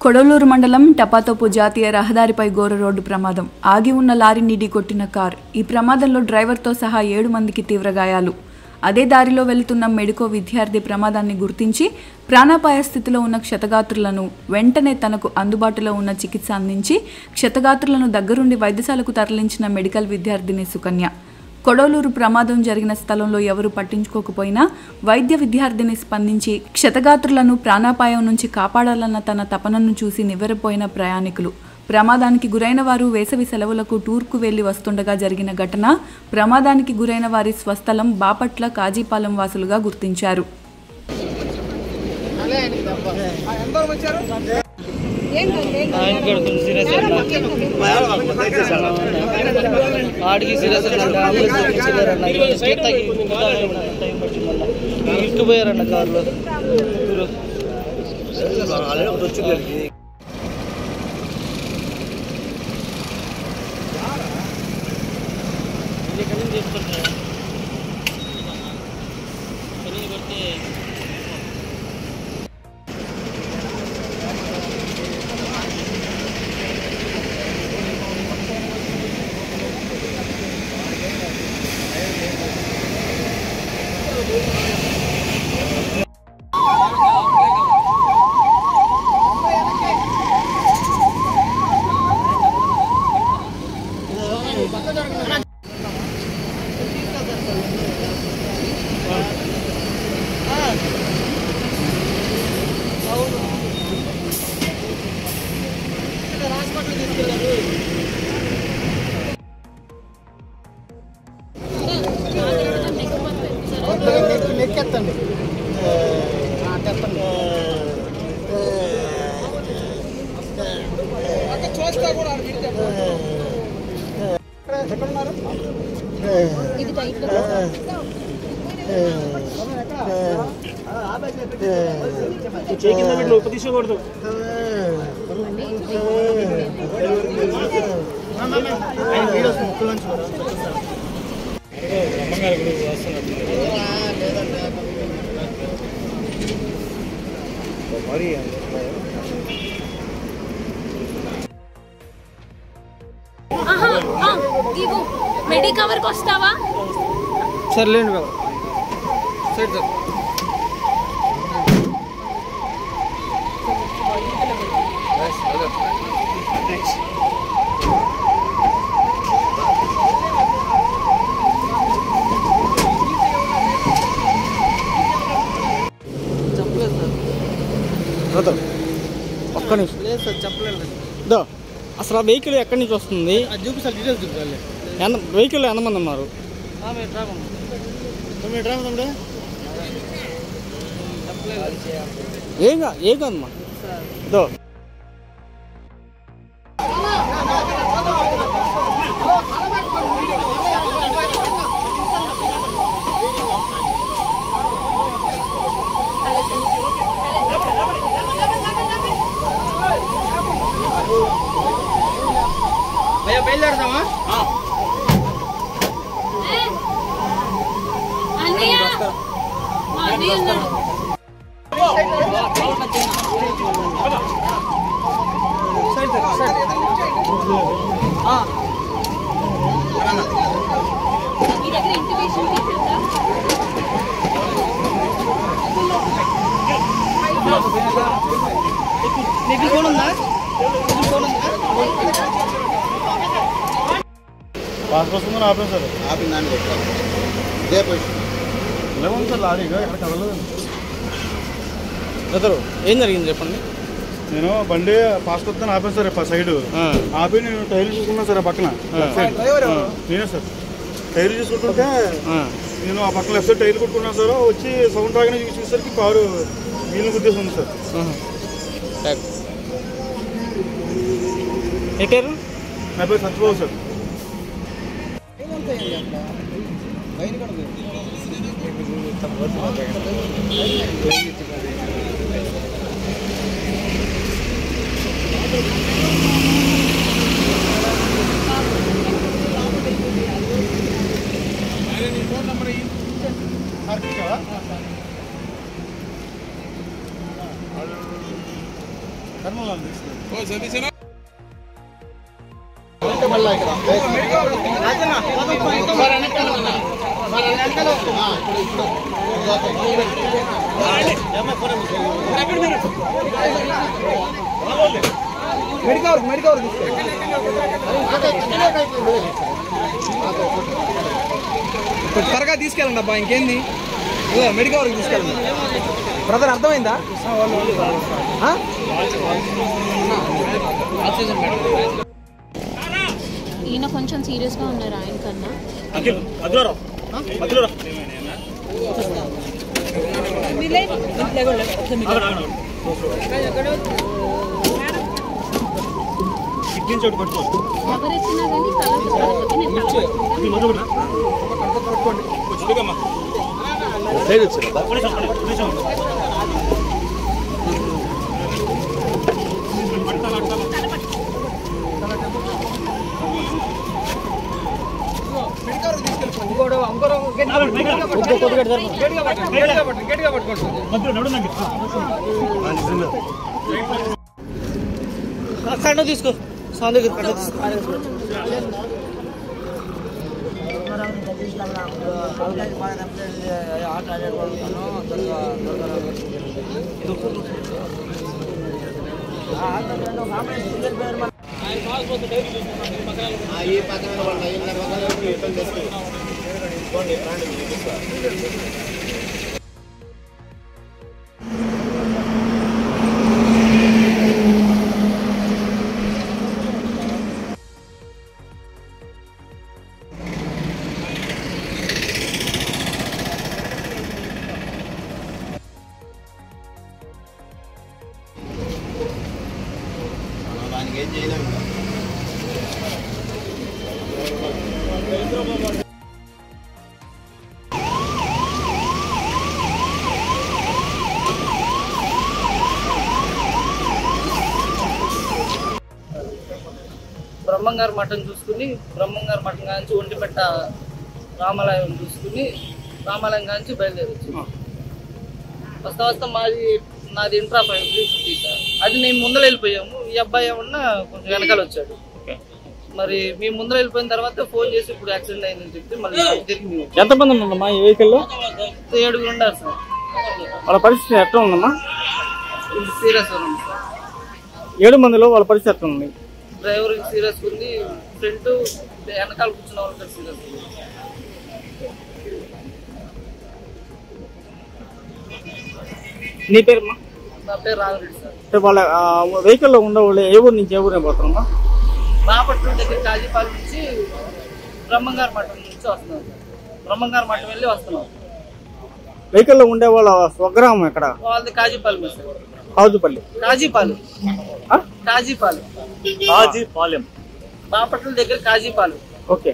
కొడలూరు మండలం టపాతోపు జాతీయ రహదారిపై ఘోర రోడ్డు ప్రమాదం. ఆగి ఉన్న లారీని ఢీకొట్టిన కార్. ఈ ప్రమాదంలో డ్రైవర్తో సహా 7 మందికి తీవ్ర గాయాలు. అదే దారిలో వెళుతున్న మెడికో విద్యార్థి ప్రమాదాన్ని గుర్తించి ప్రాణాపాయ స్థితిలో ఉన్న క్షతగాత్రులను వెంటనే తనకు అందుబాటులో ఉన్న చికిత్స అందించి క్షతగాత్రులను దగ్గరుండి వైద్యశాలకు తరలించిన మెడికల్ విద్యార్థిని సుకన్య. కొడలూరు ప్రమాదం జరిగిన స్థలంలో ఎవరు పట్టించుకోకపోయినా వైద్య విద్యార్థిని స్పందించి క్షతగాత్రులను ప్రాణాపాయం నుంచి కాపాడాలన్న తన తపనను చూసి నివ్వెరపోయిన ప్రయాణికులు. ప్రమాదానికి గురైన వారు వేసవి సెలవులకు టూర్కు వెళ్లి వస్తుండగా జరిగిన ఘటన. ప్రమాదానికి గురైన వారి స్వస్థలం బాపట్ల కాజీపాలెం వాసులుగా గుర్తించారు. ఇరుక్కుపోయారన్న కారులో. నెక్కెత్తండి చూస్తా కూడా ఎక్కడున్నారు? తీసుకోకూడదు. మెడి కవర్కి వస్తావా? సర్లేండి బాబు. సరే సార్. చెప్పలేదు సార్. ఒక్క నిమిషం. లేదు సార్, చెప్పలేదు. అసలు ఆ వెహికల్ ఎక్కడి నుంచి వస్తుంది? చూపిస్తారు, డీటెయిల్స్ చూపించాలి. వెహికల్ ఎంతమంది ఉన్నారు? ఏం కాదమ్మా. బయలుదేరదామా? నీకు ఫోన్ ఉందా? పాస్పోర్ట్ ముందు ఆపాను సార్. ఆపిందాన్ని పెట్టాను. ఇదే పొజిషన్ లేవు సార్. లారీగా ఎక్కడ కదలలేదు. బ్రదరు, ఏం జరిగింది చెప్పండి. నేను బండి పాస్పోర్ట్ ఆపాను సార్. సైడ్ ఆపి నేను టైర్ చూసుకున్నాను సార్. ఆ పక్కన నేనే సార్ టైర్ చూసుకుంటుంటే నేను ఆ పక్కన లెఫ్ట్ సైడ్ టైర్ కొట్టుకున్నాను సార్. వచ్చి సౌండ్ రాగానే చూసేసరికి కారు వీళ్ళని గుద్దేసింది సార్. ఏ పేరు? నా పేరు సత్యబాబు సార్. త్వరగా తీసుకెళ్ళండి అబ్బా, ఇంకేంది మెడికల్ వరకు తీసుకెళ్ళండి. బ్రదర్ అర్థమైందా? ఈయన కొంచెం సీరియస్గా ఉన్నారు ఆయన కన్నా. ఎవరెత్తినా కానీ కండ తీసుకో, సార్ దగ్గర కండ తీసుకో. బ్రహ్మంగారు మఠం చూసుకుని, బ్రహ్మంగారు మఠం కాంచి ఒంటిపెట్ట రామాలయం చూసుకుని, రామాలయం కాంచి బయలుదేరొచ్చు. వస్తా నాది ఇంట్రా 350 సార్. అది నేను ముందర వెళ్ళిపోయాము. ఈ అబ్బాయి ఏమన్నా కొంచెం వెనకాల వచ్చాడు. మరి మేము ముందర వెళ్ళిపోయిన తర్వాత ఫోన్ చేసి ఇప్పుడు యాక్సిడెంట్ అయిందని చెప్పి మళ్ళీ తిరిగి. ఎంతమంది ఉన్నారమ్మా ఈ వెహికల్లో? 7 ఉన్నారు సార్. వాళ్ళ పరిస్థితి ఎట్లా ఉందమ్మా? సీరియస్ ఉంది సార్. 7 మందిలో వాళ్ళ పరిస్థితి ఎట్లా ఉంది? డ్రైవర్కి సీరియస్ ఉంది, ఫ్రంట్ వెనకాల కూర్చున్న వాళ్ళకి సీరియస్ ఉంది. నీ పేరమ్మా? నా పేరు రాఘరెడ్డి సార్. వాళ్ళ వెహికల్లో ఉండేవాళ్ళు ఏ ఊరు నుంచి ఏ ఊరే పోతారమ్మా? బాపట్ల దగ్గర కాజీపాలెం నుంచి బ్రహ్మంగారు మఠం నుంచి వస్తున్నాం. బ్రహ్మంగారు మఠం వెళ్ళి వస్తున్నాం. వెహికల్లో ఉండే వాళ్ళ స్వగ్రామం ఎక్కడ? వాళ్ళది కాజీపాలెం సార్. కాజుపల్లి. కాజీపాలెం. బాపట్ల దగ్గర కాజీపాలెం. ఓకే.